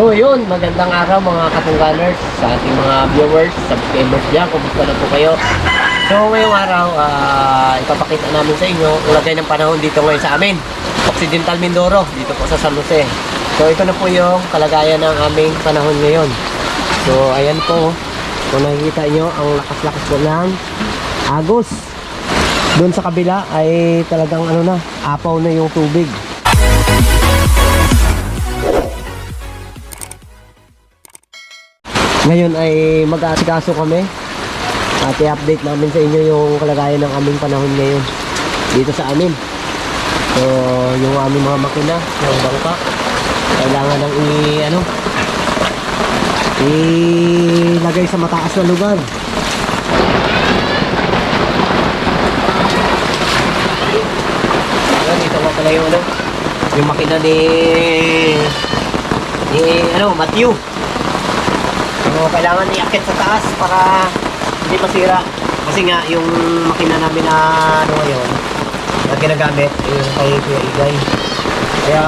So yun, magandang araw mga katungganers, sa ating mga viewers, subscribers dyan, kumusta na po kayo. So ngayong araw, ipapakita namin sa inyo ang lagay ng panahon dito ngayon sa amin, Occidental Mindoro, dito po sa San Jose. So ito na po yung kalagayan ng aming panahon ngayon. So ayan po, kung nakikita nyo, ang lakas-lakas po ng agos. Doon sa kabila ay talagang ano na, apaw na yung tubig. Ngayon ay mag-aasikaso kami at i-update namin sa inyo yung kalagayan ng aming panahon ngayon dito sa amin. So yung aming mga makina ng bangka kailangan ng ilagay sa mataas na lugar. Dito pa pala yung makina ni Matthew. So, kailangan iakit sa taas para hindi masira. Kasi nga, yung makina namin na ngayon, na ginagamit, yung kay Kuya Igay. Kaya,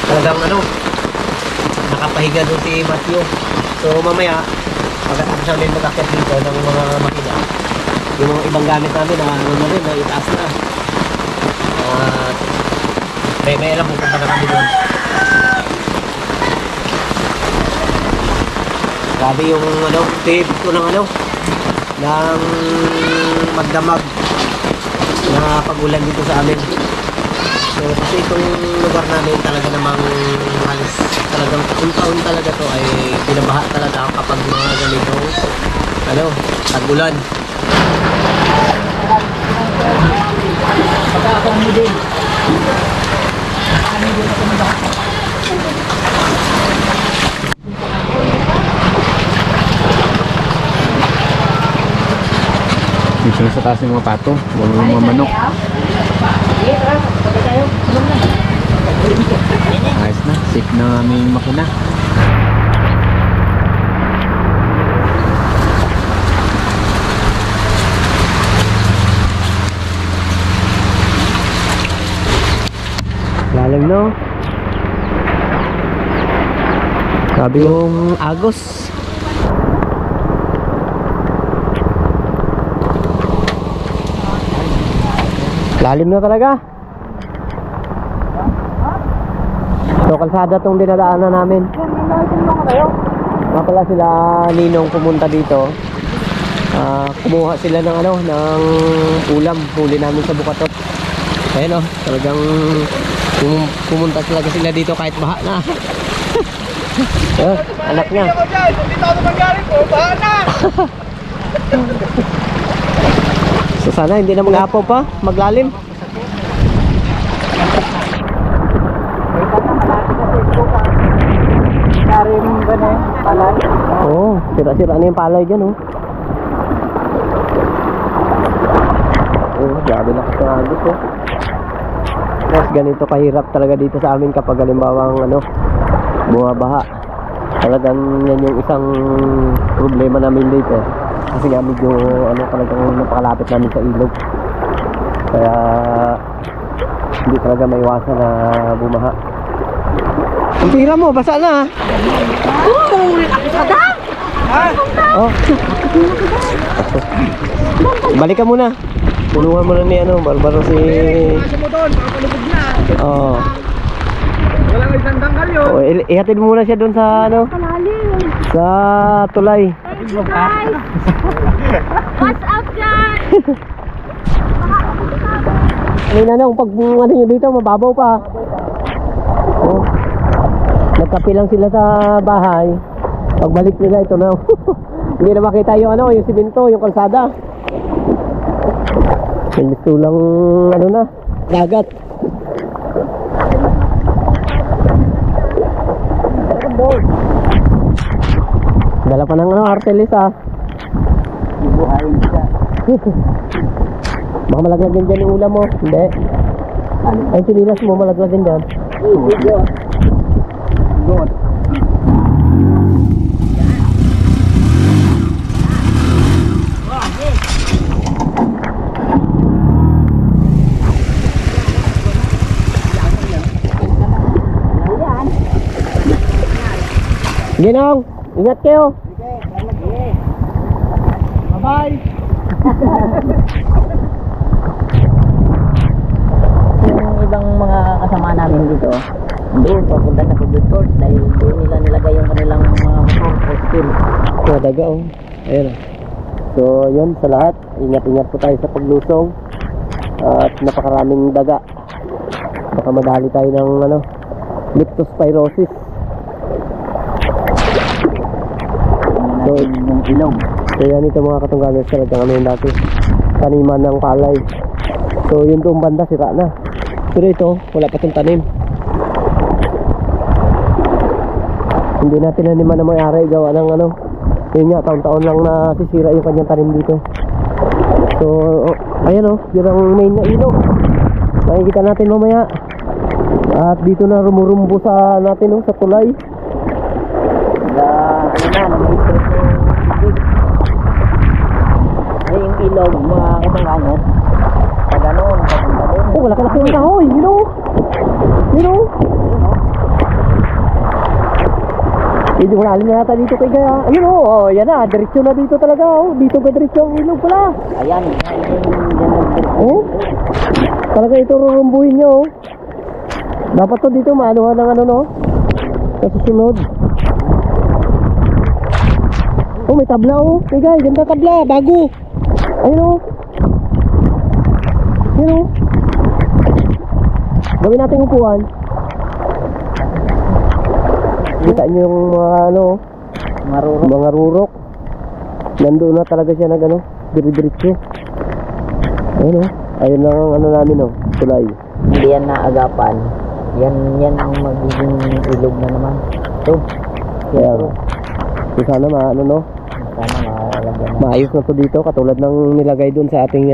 talagang nakapahiga doon si Matthew. So, mamaya, pagkatapos namin mag-akit dito ng mga makina, yung mga ibang gamit namin na rin, na itaas na. May alam kung punta na kami doon. Grabe yung tip ko ng ng magdamag na pagulan dito sa amin. So kasi itong lugar namin talaga namang halos talagang taon talaga to ay binabaha talaga kapag mga ganitong tag-ulan. Pagkakang mo din. Dito sa taas ng mga pato, mga manok. Ayos na, safe na aming makina. Lalim no? Grabe yung agos. Lalim na talaga. So kalsada tong dinadaanan namin. Nga pala sila Ninong pumunta dito. Kumuha sila ng ng ulam. Huli namin sa Bukatot. Ayun talagang pumunta talaga sila dito kahit baha na. Anak niya. Dito ako magaling po, baha na. So sana hindi na mag-apaw pa, maglalim. Oo, sira-sira na yung palay dyan grabe na kasagos Mas ganito kahirap talaga dito sa amin kapag halimbawang bumabaha. Talagang yan yung isang problema namin dito. Kasi nga medyo talagang napakalapit namin sa ilog. Kaya hindi talaga maiwasan na bumaha. Ang tira mo, basa na. Oh. Balik ka muna. Tulungan mo na ni Barbaro si... Kasi mo doon, papalubog na. Oo. Walang isang tanggal yun. Ihatid mo muna siya doon sa sa tulay. Guys! What's up, guys? Pag nyo dito, mababaw pa. Nagkape lang sila sa bahay. Pagbalik nila, ito na. Hindi na makita yung yung simento, yung kalsada. Gusto lang dagat. Dala pa ng artelis Ibuhayin siya. Baka malaglag dyan yung ulam mo. Hindi. Ay sinilas mo malaglag dyan. Doon. Ginong, ingat kayo. Bye-bye. Yung ibang mga kasama namin dito, doon papunta sa public court dahil doon nila nilagay yung kanilang mga motor o skill. Daga oh. Ayun. So, yun sa lahat. Ingat-ingat po tayo sa paglusong. At napakaraming daga. Baka madali tayo ng leptospirosis. So, Yung ilong. so yan ito mga katungganers, talagang ano yung dati. Taniman ng palay. So, yun doong banda, sira na. Pero ito, wala pa itong tanim. Hindi natin naniman na may-ari gawa ng yun nga, taon-taon lang nasisira yung kanyang tanim dito. So, ayan yun ang main na ilog. Makikita natin mamaya. At dito na rumurumbo sa natin sa tulay. Namahitro yung tubig. Ay, yung ilog, mga kasangganot. Pag ganon, papunta doon. Oh, wala ka lang yung kahoy, you know? Hindi mo na alam na yata dito kay Gaya. Ayun yan na, diretsyo na dito talaga Dito ka diretsyo ang ilog pala. Ayan, Oh, talaga ito rurumbuhin nyo Dapat to dito maanuhan ng sa susunod. Oh, may tabla Hey guys, ganda tabla, bago. Ayun Gawin natin upuan. Kita nyo yung mga rurok. Nandoon na talaga siya diri-diretso. Ayun lang ang namin tulay. hindi yan naagapan. Yan ang magiging ilog na naman. Ito. Kaya sana sana Malagyan na. maayos na to dito katulad ng nilagay doon sa ating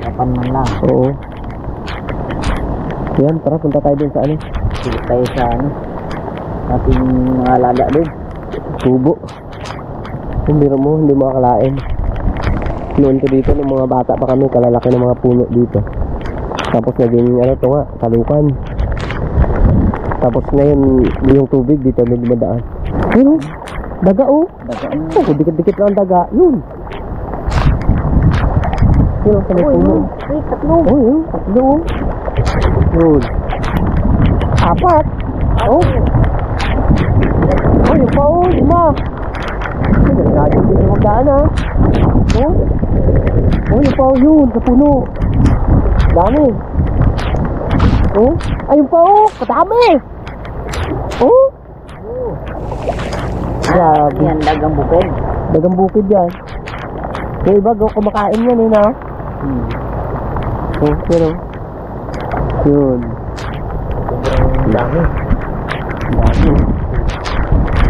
Kapan man lang. Oo. Yan, tara punta tayo doon sa Sige tayo sa ating mga alaga doon. Tubo. Hindi mo akalain. Noon ko dito ng mga bata pa kami, kalalaki ng mga puno dito. Tapos naging salukan. Tapos ngayon yung tubig dito na dumadaan. Daga dikit-dikit lang ang daga. Yun sa may puno. Tatlo. Tatlo. Yun. Apat. Yung pa lima. Delikado dito magdaan yung pa yun sa puno. Dami. Ayun pa kadami. Grabe. Yan, dagang bukid. Dagang bukid yan. Yung iba kumakain yan pero yun. Dami.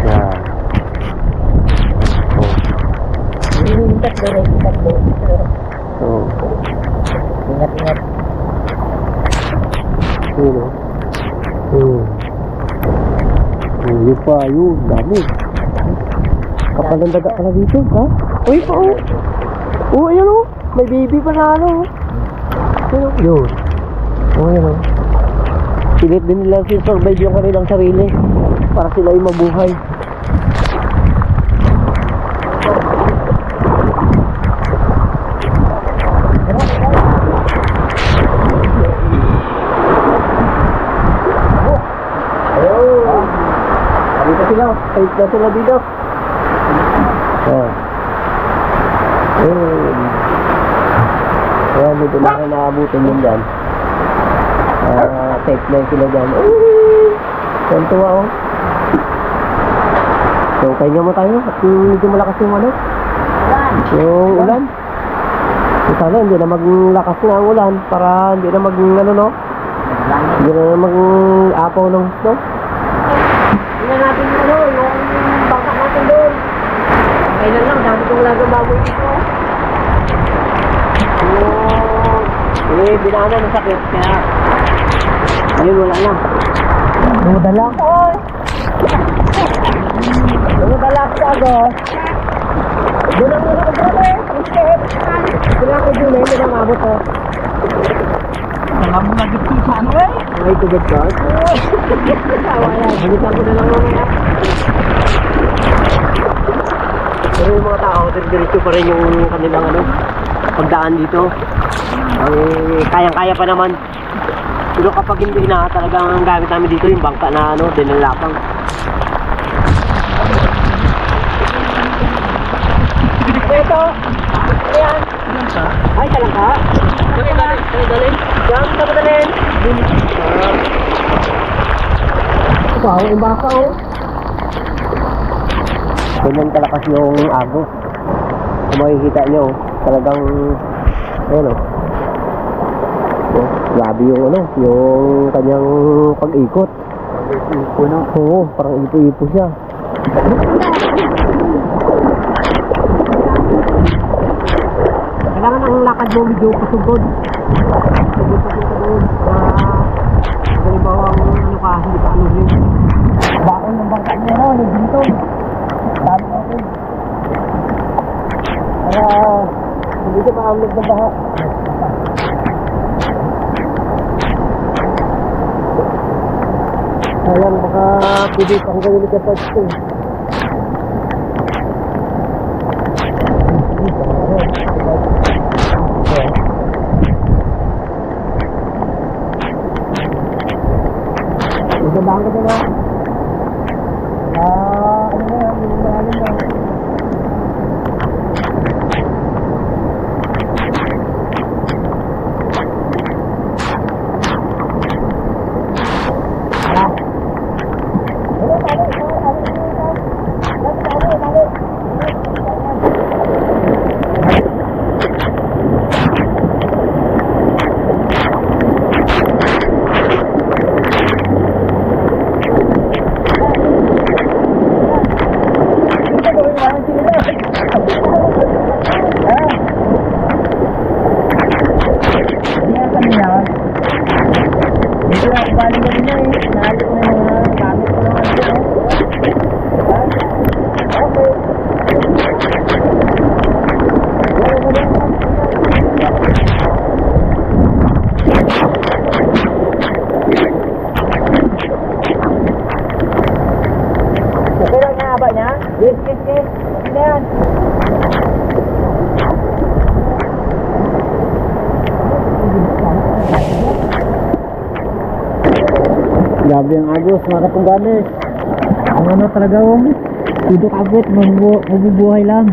Yan. Tatlo. Ingat-ingat. Yun pa, yun. Dami. Kapal ng daga pala dito, ha? Uy, pa, ayun, may baby pa na, yun. Ayun, pilit din nila survive yung kanilang sarili para sila ay mabuhay. Dito sila, kahit na sila dito. Ayan, dito na kayo naabutin yun dyan. Safe na sila dyan. Saan tuwa So, pahinga mo tayo at medyo malakas yung yung ulan. So, sana hindi na maglakas na ang ulan para hindi na hindi na mag-apaw ng snow. Tingnan natin yung bangka natin doon. Kailan lang, dami kong lagang baboy dito. Binana ng sakit, kaya ayun, wala lang. Dumudala ako. Dumudala ako agos. Doon ang mga brother. Doon ako doon hindi na mabot Alam mo na dito sa Ay, tugod ka? Tawa yan. Halitan ko na lang mamaya. diretso pa rin yung kanilang ano, pagdaan dito. Kayang-kaya pa naman. Pero kapag hindi na, talagang gamit namin dito yung bangka na ano, dinalapang. Ito, ayan. Ay, talangka. Dalin. Diyan, dalin. Wow, yung baka oh. Ganyan kalakas yung agos. Kung makikita nyo, talagang ayun oh. Oh, grabe yung ano, yung kanyang pag-ikot. Ipo na. Oo, parang ipo-ipo siya. Kailangan ang lakad mo medyo pasugod. Pasugod. Halimbawa ano ka, hindi ka ano rin. Bakon ng bangka niya no, dito. Dami ako. Kaya hindi ka maamlag ng baha. Ayan, baka pwede pang gawin ka pa ito. Magandang ka na. Ano na yan, yung mahalin na. Grabe ang agos, mga kapungganers. Ang ano talaga yung tudok abot, mabubuhay lang.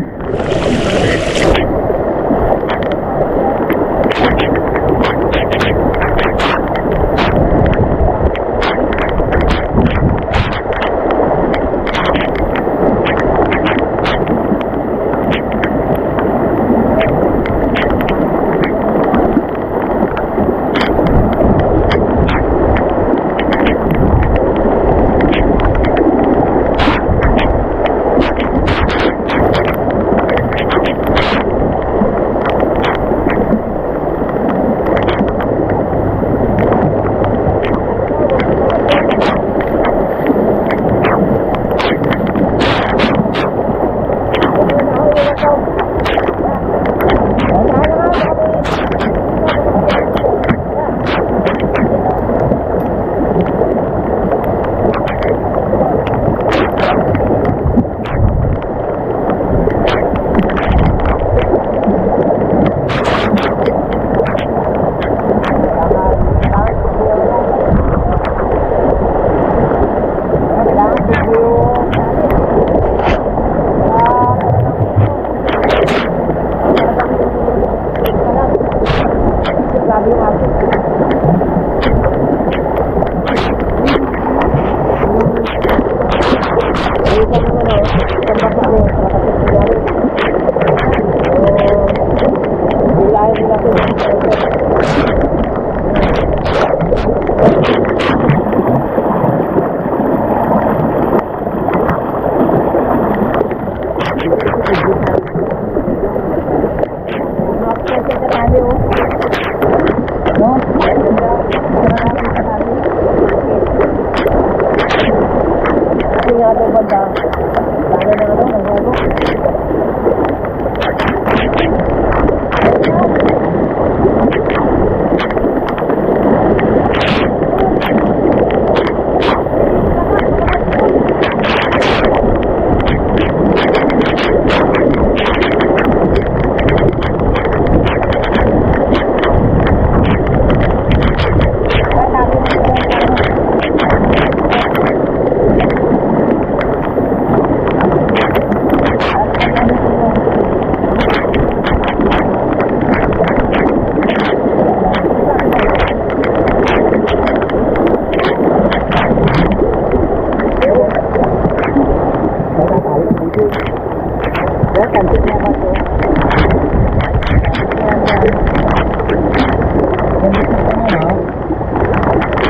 cantik na ba ito?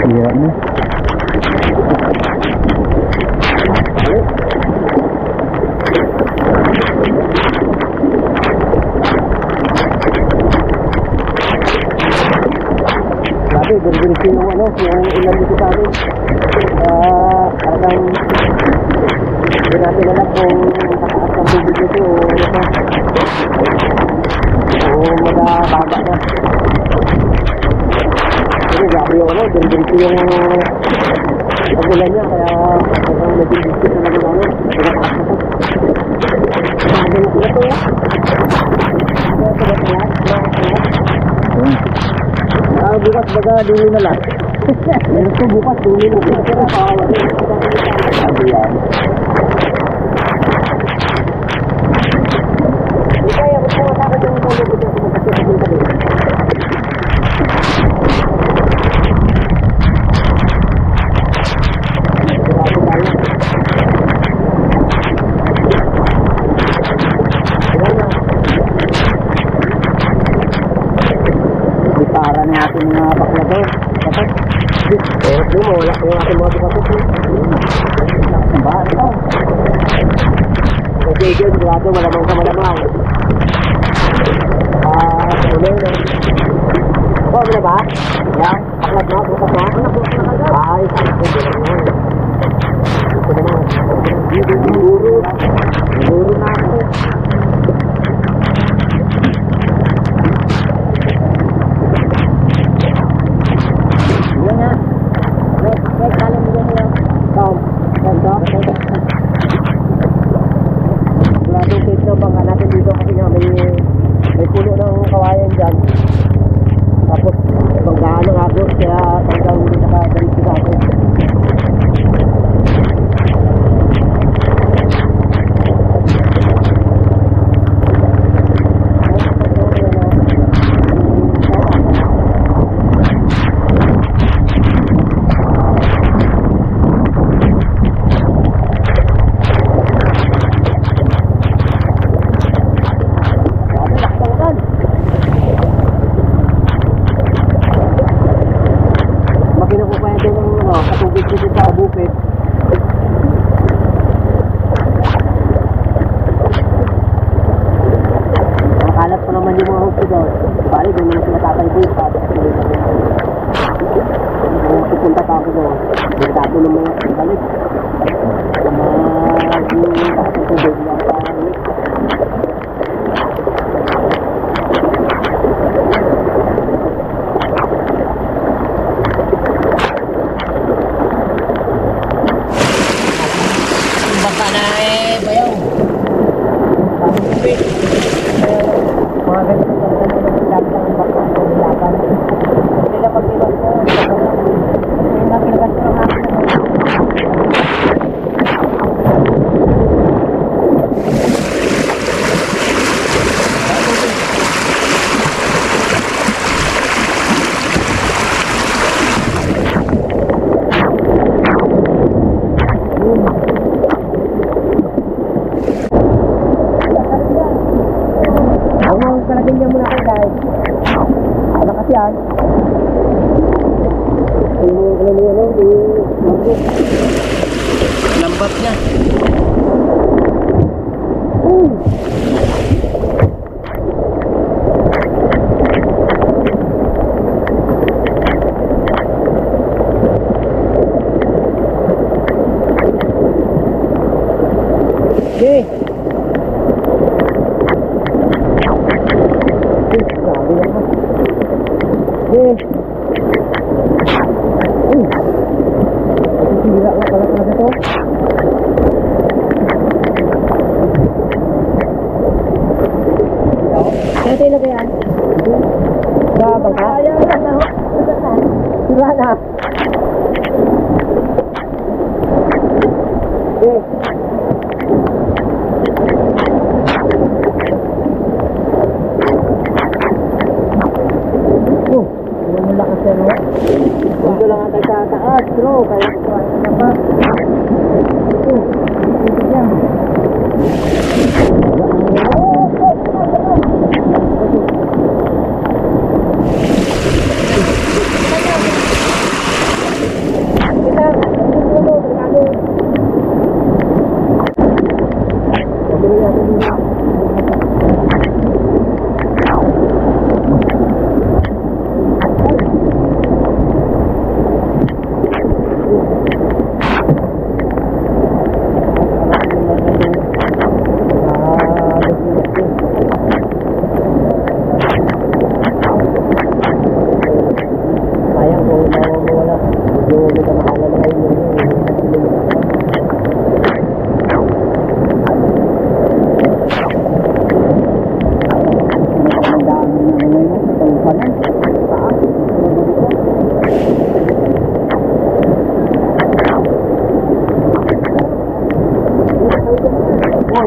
Hirap mo. Grabe, ganda-ganda yung ano, yung ilan dito sa amin. Parang hindi natin alam kung nakaas ang tubig dito o ano pa. O magababa na. Pero grabe yung ano, ganda-ganda yung pagulan niya. Kaya parang naging biscuit na namin namin. Nagataas na to. Grabe na sila to. Bukas baga dulo na lang. Meron ko bukas dulo na. Pero kawawa rin. Sabi yan. Hindi kaya kung pumatakot yung tulog ko dyan kung kasi sa dito. Para na ating mga baklador. Kapag di mo, wala yung ating mga baklador. Ba? Ito. Kasi yun, sigurado malamang sa malamang. Ulo na. Oh, ano ba? Yan, baklad na, bukas na. Ay, ito naman. Ito naman. Guru na ako. Maraming safe na bangka natin dito kasi nga may puno ng kawayan dyan. Tapos banggaan ng agos kaya talagang hindi nakadalit sa akin. Katubig dito sa bukid. Makalat pa naman yung mga host doon. Bali, doon naman sila tatay sabi ko tuloy na doon. Kung pupunta pa ako doon, doon tato ng mga balik. Kung mag-tato tubig lang pa. Baka na bayaw. Mga ganito lang lang ang baka ng nilaban. Hindi na pag-iwas ko. Hindi na pinagas ko ng akin. Kalagyan niya muna kayo guys. Malakas yan. Lambat niya. Okay. Grabe naman. Okay. Sira nga pala talaga ito. Kaya tayo na kaya? Sa bangka? Sira na. Okay. Dito lang ang tayo sa taas, bro. Kaya kukuha na pa. Ito. Ito yan.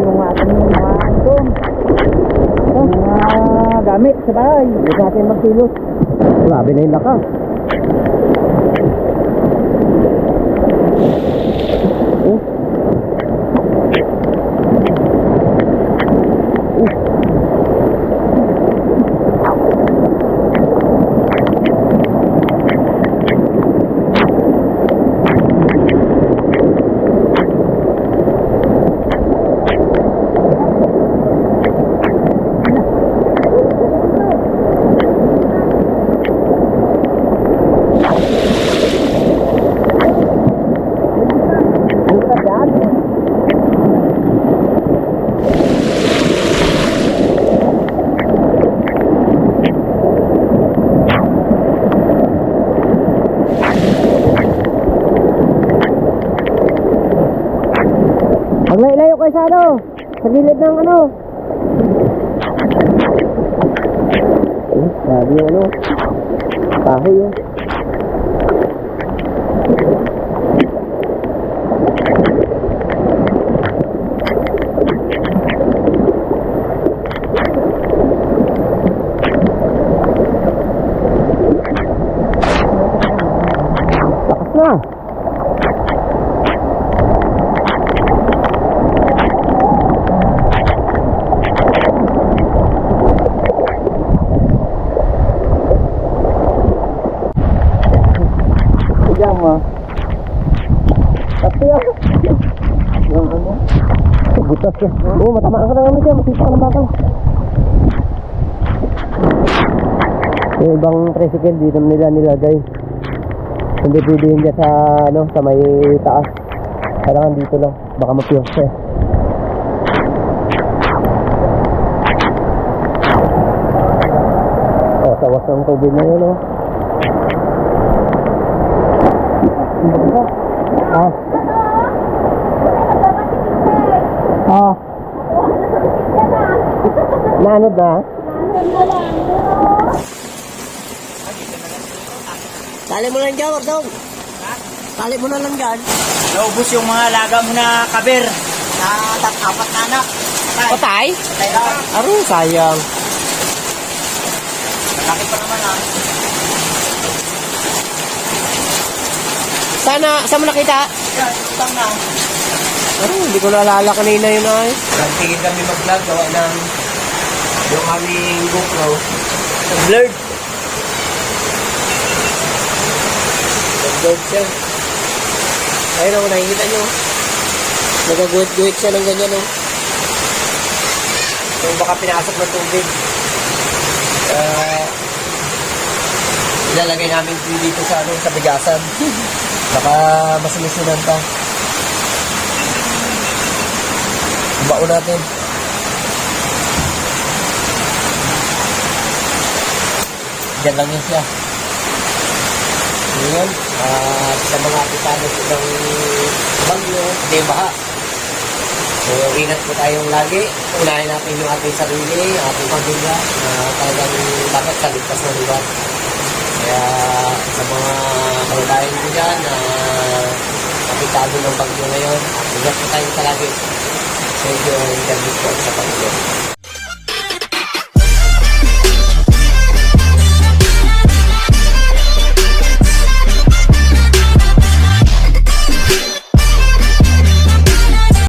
yung ating mga item. Mga gamit sa bahay. Hindi natin magsilos. Grabe na yung lakas. Maglayo kayo sa ano? Sa gilid ng ano? Sabi yung ano? Kahoy yun. Lakas na! Mo. Tapi ya. Yung ano? Butas ya. Oh, matamaan ka na naman dyan. Matipa ka ng bakal. Yung ibang tricycle dito nila nilagay. Hindi pwede yun dyan sa, ano, sa may taas. Kailangan dito lang. Baka mapiyos eh. Oh, tawas ng tubig na yun, oh. Nanod na? Tali mo lang dyan, Wardong. Tali mo na lang dyan. Naubos yung mga alaga mo na kabir. Na apat na anak. Patay? Patay na. Aro, sayang. Malaki pa naman ah. Saan mo nakita? Yan, utang na. Aro, hindi ko naalala kanina yun ay. Nagtigil kami mag-vlog. Gawa ng yung aming GoPro. Blurred. Blurred siya. Ayun ako, nakikita nyo. Nagaguhit-guhit siya ng ganyan, oh. Yung baka pinasok ng tubig. Ilalagay namin dito sa, ano, sa bigasan. Baka masinisinan pa. Baon natin. Diyan lang yun siya. Ngayon, sa mga apisano ng bagyo, hindi baha. So, ingat po tayong lagi. Unahin natin yung ating sarili, ating pamilya, na talagang dapat sa ligtas na lugar. Kaya sa mga kalagayan ko dyan na apitado ng bagyo ngayon, ingat po tayong palagi. Medyo interview po sa Panginoon.